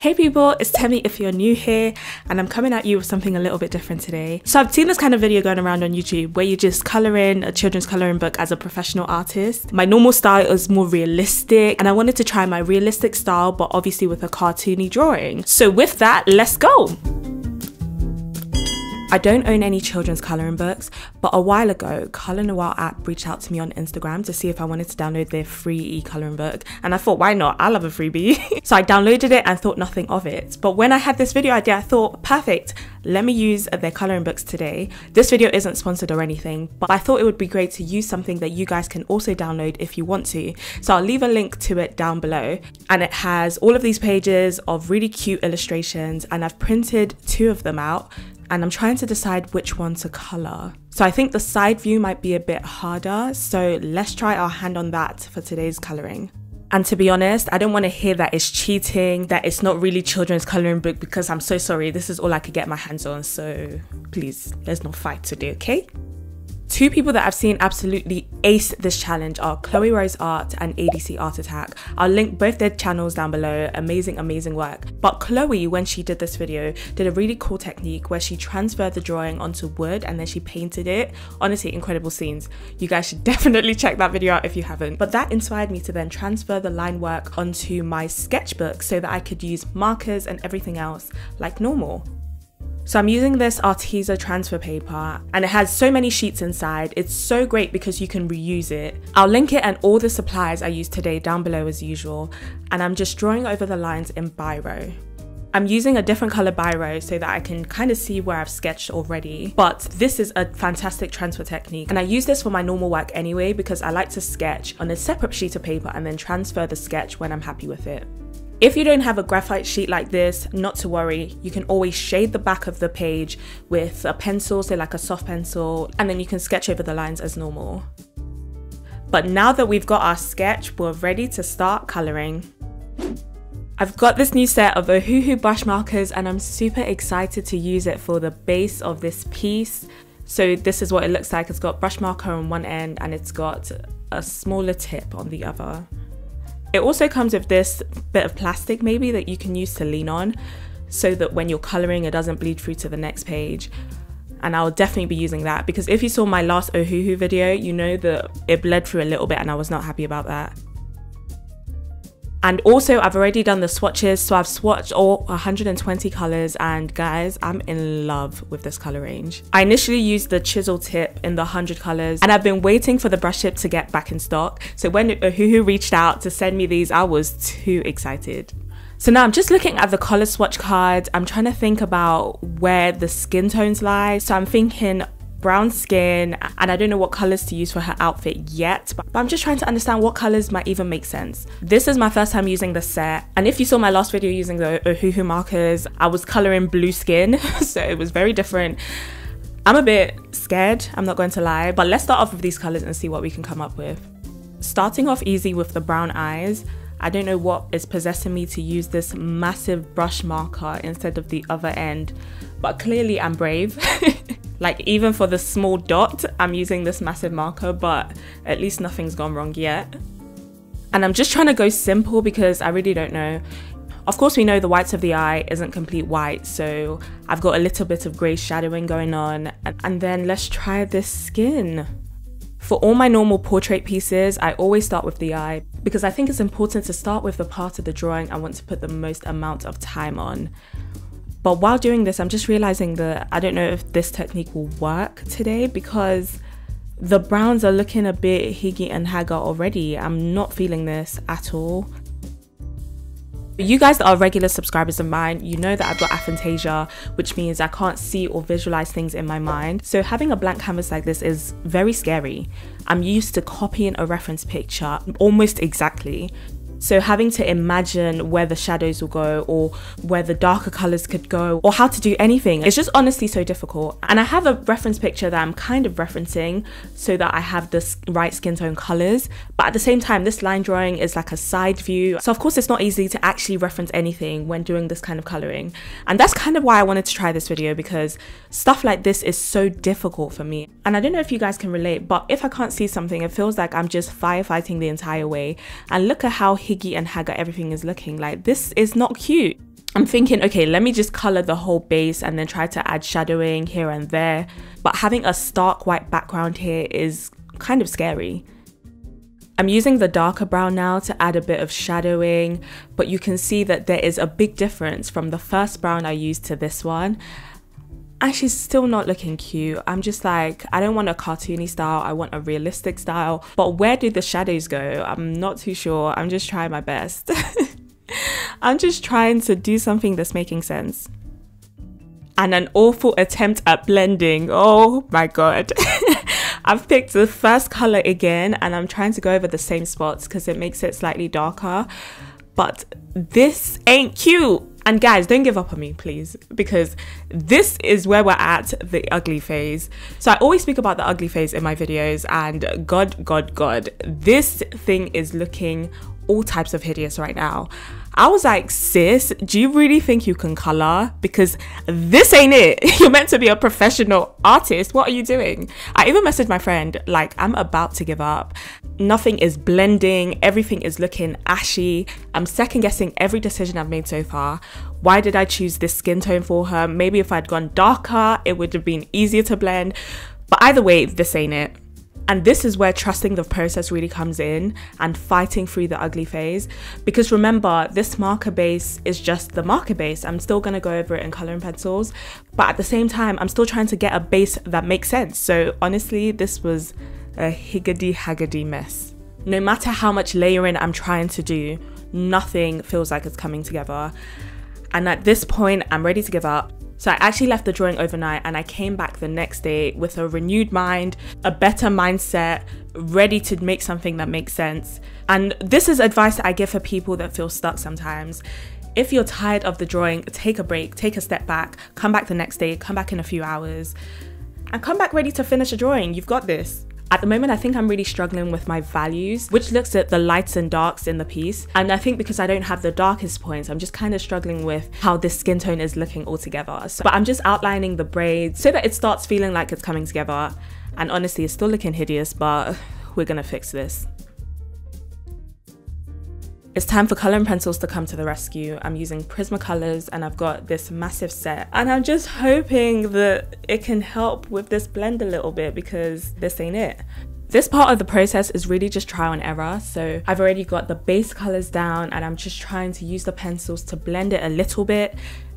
Hey people, it's Temi if you're new here, and I'm coming at you with something a little bit different today. So I've seen this kind of video going around on YouTube where you just color in a children's coloring book as a professional artist. My normal style is more realistic, and I wanted to try my realistic style but obviously with a cartoony drawing. So with that, let's go! I don't own any children's colouring books, but a while ago, Color Noir App reached out to me on Instagram to see if I wanted to download their free e-colouring book, and I thought, why not? I love a freebie. So I downloaded it and thought nothing of it. But when I had this video idea, I thought, perfect, let me use their colouring books today. This video isn't sponsored or anything, but I thought it would be great to use something that you guys can also download if you want to. So I'll leave a link to it down below, and it has all of these pages of really cute illustrations, and I've printed 2 of them out. And I'm trying to decide which one to colour. So I think the side view might be a bit harder, so let's try our hand on that for today's colouring. And to be honest, I don't want to hear that it's cheating, that it's not really children's colouring book, because I'm so sorry, this is all I could get my hands on, so please, let's not fight today, okay? 2 people that I've seen absolutely ace this challenge are Chloe Rose Art and ADC Art Attack. I'll link both their channels down below. Amazing, amazing work. But Chloe, when she did this video, did a really cool technique where she transferred the drawing onto wood and then she painted it. Honestly, incredible scenes. You guys should definitely check that video out if you haven't. But that inspired me to then transfer the line work onto my sketchbook so that I could use markers and everything else like normal. So I'm using this Arteza transfer paper, and it has so many sheets inside. It's so great because you can reuse it. I'll link it and all the supplies I used today down below as usual, and I'm just drawing over the lines in biro. I'm using a different color biro so that I can kind of see where I've sketched already, but this is a fantastic transfer technique, and I use this for my normal work anyway because I like to sketch on a separate sheet of paper and then transfer the sketch when I'm happy with it. If you don't have a graphite sheet like this, not to worry, you can always shade the back of the page with a pencil, so like a soft pencil, and then you can sketch over the lines as normal. But now that we've got our sketch, we're ready to start colouring. I've got this new set of Ohuhu brush markers and I'm super excited to use it for the base of this piece. So this is what it looks like. It's got brush marker on one end and it's got a smaller tip on the other. It also comes with this bit of plastic maybe that you can use to lean on so that when you're colouring it doesn't bleed through to the next page. And I'll definitely be using that because if you saw my last Ohuhu video, you know that it bled through a little bit and I was not happy about that. And also I've already done the swatches, so I've swatched all 120 colours, and guys, I'm in love with this colour range. I initially used the chisel tip in the 100 colours and I've been waiting for the brush tip to get back in stock. So when Ohuhu reached out to send me these, I was too excited. So now I'm just looking at the colour swatch card. I'm trying to think about where the skin tones lie. So I'm thinking brown skin, and I don't know what colours to use for her outfit yet, but I'm just trying to understand what colours might even make sense. This is my first time using the set, and if you saw my last video using the Ohuhu markers, I was colouring blue skin, so it was very different. I'm a bit scared, I'm not going to lie, but let's start off with these colours and see what we can come up with. Starting off easy with the brown eyes. I don't know what is possessing me to use this massive brush marker instead of the other end, but clearly I'm brave. Like even for the small dot, I'm using this massive marker, but at least nothing's gone wrong yet. And I'm just trying to go simple because I really don't know. Of course, we know the whites of the eye isn't complete white, so I've got a little bit of grey shadowing going on. And then let's try this skin. For all my normal portrait pieces, I always start with the eye because I think it's important to start with the part of the drawing I want to put the most amount of time on. But while doing this, I'm just realizing that I don't know if this technique will work today because the browns are looking a bit higgy and haggard already. I'm not feeling this at all. You guys that are regular subscribers of mine, you know that I've got aphantasia, which means I can't see or visualize things in my mind. So having a blank canvas like this is very scary. I'm used to copying a reference picture almost exactly. So having to imagine where the shadows will go or where the darker colors could go or how to do anything, it's just honestly so difficult. And I have a reference picture that I'm kind of referencing so that I have the right skin tone colors. But at the same time, this line drawing is like a side view. So of course it's not easy to actually reference anything when doing this kind of coloring. And that's kind of why I wanted to try this video because stuff like this is so difficult for me. And I don't know if you guys can relate, but if I can't see something, it feels like I'm just firefighting the entire way. And look at how higgy and haggard everything is looking. Like, this is not cute. I'm thinking, okay, let me just color the whole base and then try to add shadowing here and there. But having a stark white background here is kind of scary. I'm using the darker brown now to add a bit of shadowing, but you can see that there is a big difference from the first brown I used to this one. And she's still not looking cute. I'm just like, I don't want a cartoony style, I want a realistic style. But where do the shadows go? I'm not too sure. I'm just trying my best. I'm just trying to do something that's making sense. And an awful attempt at blending. Oh my god. I've picked the first color again and I'm trying to go over the same spots because it makes it slightly darker. But this ain't cute. And guys, don't give up on me, please, because this is where we're at, the ugly phase. So I always speak about the ugly phase in my videos, and God, this thing is looking all types of hideous right now. I was like, sis, do you really think you can color? Because this ain't it. You're meant to be a professional artist. What are you doing? I even messaged my friend, like, I'm about to give up. Nothing is blending. Everything is looking ashy. I'm second guessing every decision I've made so far. Why did I choose this skin tone for her? Maybe if I'd gone darker, it would have been easier to blend. But either way, this ain't it. And this is where trusting the process really comes in and fighting through the ugly phase. Because remember, this marker base is just the marker base. I'm still going to go over it in coloring pencils. But at the same time, I'm still trying to get a base that makes sense. So honestly, this was a higgledy-haggledy mess. No matter how much layering I'm trying to do, nothing feels like it's coming together. And at this point, I'm ready to give up. So I actually left the drawing overnight and I came back the next day with a renewed mind, a better mindset, ready to make something that makes sense. And this is advice that I give for people that feel stuck sometimes. If you're tired of the drawing, take a break, take a step back, come back the next day, come back in a few hours, and come back ready to finish a drawing. You've got this. At the moment, I think I'm really struggling with my values, which looks at the lights and darks in the piece. And I think because I don't have the darkest points, I'm just kind of struggling with how this skin tone is looking altogether. But I'm just outlining the braids so that it starts feeling like it's coming together. And honestly, it's still looking hideous, but we're gonna fix this. It's time for coloring pencils to come to the rescue. I'm using Prismacolors and I've got this massive set. And I'm just hoping that it can help with this blend a little bit because this ain't it. This part of the process is really just trial and error. So I've already got the base colors down and I'm just trying to use the pencils to blend it a little bit.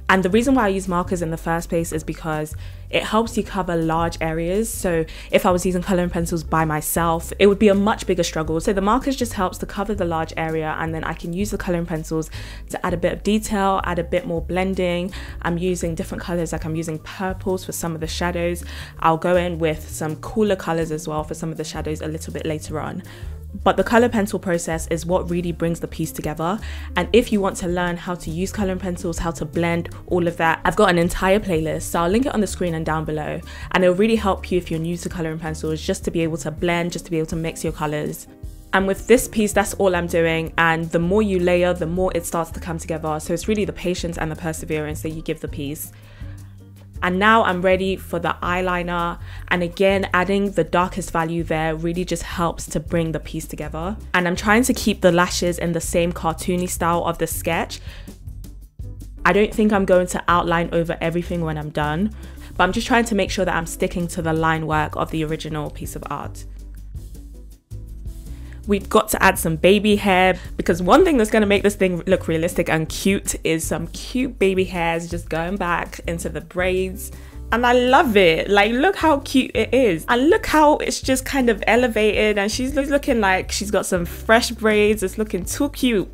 And the reason why I use markers in the first place is because it helps you cover large areas. So if I was using coloring pencils by myself, it would be a much bigger struggle. So the markers just helps to cover the large area, and then I can use the coloring pencils to add a bit of detail, add a bit more blending. I'm using different colors, like I'm using purples for some of the shadows. I'll go in with some cooler colors as well for some of the shadows a little bit later on. But the color pencil process is what really brings the piece together. And if you want to learn how to use coloring pencils, how to blend, all of that, I've got an entire playlist. So I'll link it on the screen and down below. And it'll really help you if you're new to coloring pencils, just to be able to blend, just to be able to mix your colors. And with this piece, that's all I'm doing. And the more you layer, the more it starts to come together. So it's really the patience and the perseverance that you give the piece. And now I'm ready for the eyeliner, and again, adding the darkest value there really just helps to bring the piece together. And I'm trying to keep the lashes in the same cartoony style of the sketch. I don't think I'm going to outline over everything when I'm done, but I'm just trying to make sure that I'm sticking to the line work of the original piece of art. We've got to add some baby hair, because one thing that's going to make this thing look realistic and cute is some cute baby hairs just going back into the braids. And I love it. Like, look how cute it is. And look how it's just kind of elevated, and she's looking like she's got some fresh braids. It's looking too cute.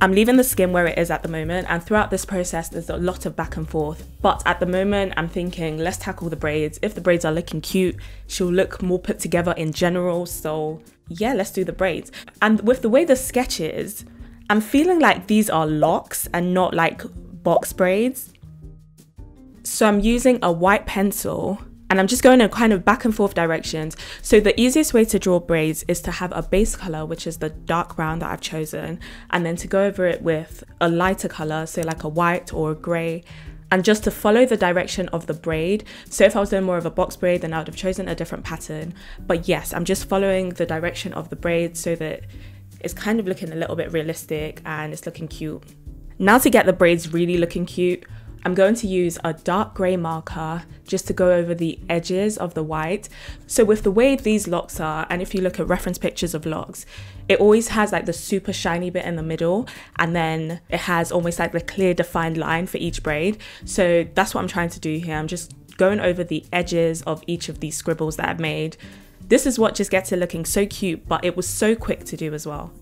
I'm leaving the skin where it is at the moment, and throughout this process there's a lot of back and forth. But at the moment I'm thinking, let's tackle the braids. If the braids are looking cute, she'll look more put together in general. So yeah, let's do the braids. And with the way the sketch is, I'm feeling like these are locks and not like box braids. So I'm using a white pencil and I'm just going in kind of back and forth directions. So the easiest way to draw braids is to have a base color, which is the dark brown that I've chosen, and then to go over it with a lighter color, so like a white or a gray, and just to follow the direction of the braid. So if I was doing more of a box braid, then I would have chosen a different pattern. But yes, I'm just following the direction of the braid so that it's kind of looking a little bit realistic and it's looking cute. Now to get the braids really looking cute, I'm going to use a dark grey marker just to go over the edges of the white. So with the way these locks are, and if you look at reference pictures of locks, it always has like the super shiny bit in the middle, and then it has almost like the clear defined line for each braid. So that's what I'm trying to do here. I'm just going over the edges of each of these scribbles that I've made. This is what just gets it looking so cute, but it was so quick to do as well.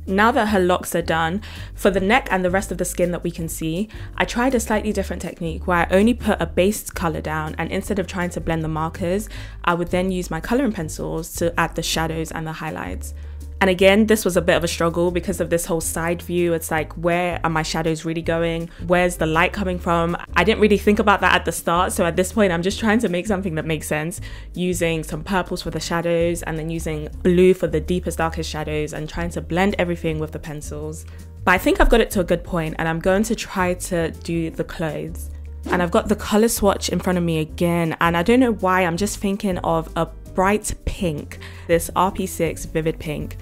Now that her locks are done, for the neck and the rest of the skin that we can see, I tried a slightly different technique where I only put a base color down, and instead of trying to blend the markers, I would then use my coloring pencils to add the shadows and the highlights. And again, this was a bit of a struggle because of this whole side view. It's like, where are my shadows really going? Where's the light coming from? I didn't really think about that at the start. So at this point, I'm just trying to make something that makes sense, using some purples for the shadows and then using blue for the deepest, darkest shadows, and trying to blend everything with the pencils. But I think I've got it to a good point, and I'm going to try to do the clothes. And I've got the color swatch in front of me again, and I don't know why, I'm just thinking of a bright pink, this RP6 vivid pink,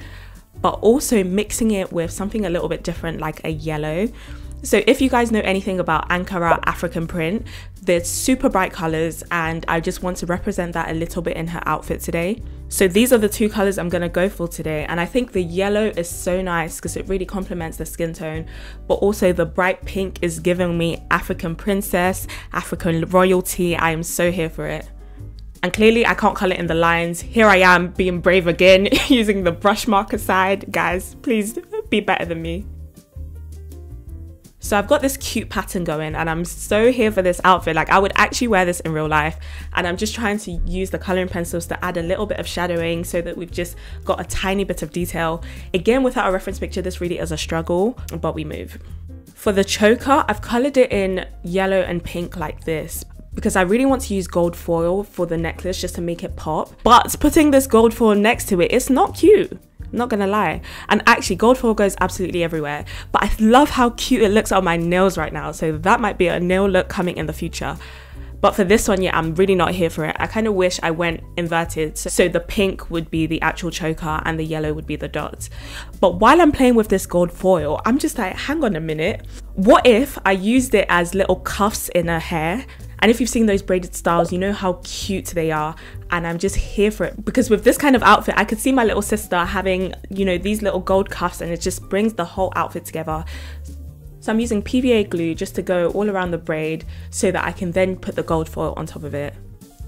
but also mixing it with something a little bit different like a yellow. So if you guys know anything about Ankara African print, they're super bright colors, and I just want to represent that a little bit in her outfit today. So these are the two colors I'm gonna go for today, and I think the yellow is so nice because it really complements the skin tone, but also the bright pink is giving me African princess, African royalty. I am so here for it. And clearly I can't color in the lines. Here I am being brave again, using the brush marker side. Guys, please be better than me. So I've got this cute pattern going, and I'm so here for this outfit. Like, I would actually wear this in real life, and I'm just trying to use the coloring pencils to add a little bit of shadowing so that we've just got a tiny bit of detail. Again, without a reference picture, this really is a struggle, but we move. For the choker, I've colored it in yellow and pink like this, because I really want to use gold foil for the necklace just to make it pop. But putting this gold foil next to it, it's not cute. I'm not gonna lie. And actually, gold foil goes absolutely everywhere. But I love how cute it looks on my nails right now. So that might be a nail look coming in the future. But for this one, yeah, I'm really not here for it. I kind of wish I went inverted. So the pink would be the actual choker and the yellow would be the dots. But while I'm playing with this gold foil, I'm just like, hang on a minute. What if I used it as little cuffs in her hair? And if you've seen those braided styles, you know how cute they are. And I'm just here for it. Because with this kind of outfit, I could see my little sister having, you know, these little gold cuffs, and it just brings the whole outfit together. So I'm using PVA glue just to go all around the braid so that I can then put the gold foil on top of it.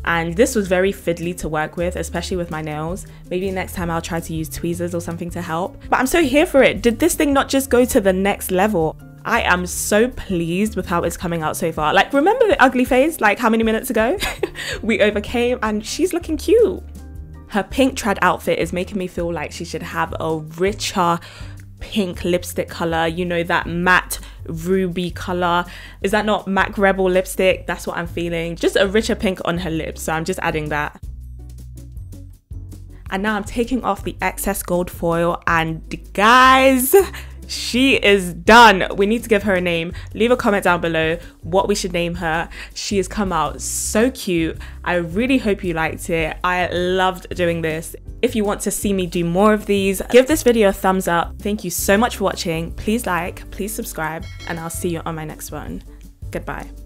And this was very fiddly to work with, especially with my nails. Maybe next time I'll try to use tweezers or something to help. But I'm so here for it. Did this thing not just go to the next level? I am so pleased with how it's coming out so far. Like, remember the ugly phase, like how many minutes ago? We overcame, and she's looking cute. Her pink trad outfit is making me feel like she should have a richer pink lipstick color, you know, that matte ruby color. Is that not MAC Rebel lipstick? That's what I'm feeling. Just a richer pink on her lips, so I'm just adding that. And now I'm taking off the excess gold foil, and guys, she is done. We need to give her a name. Leave a comment down below what we should name her. She has come out so cute. I really hope you liked it. I loved doing this. If you want to see me do more of these, give this video a thumbs up. Thank you so much for watching. Please like, please subscribe, and I'll see you on my next one. Goodbye.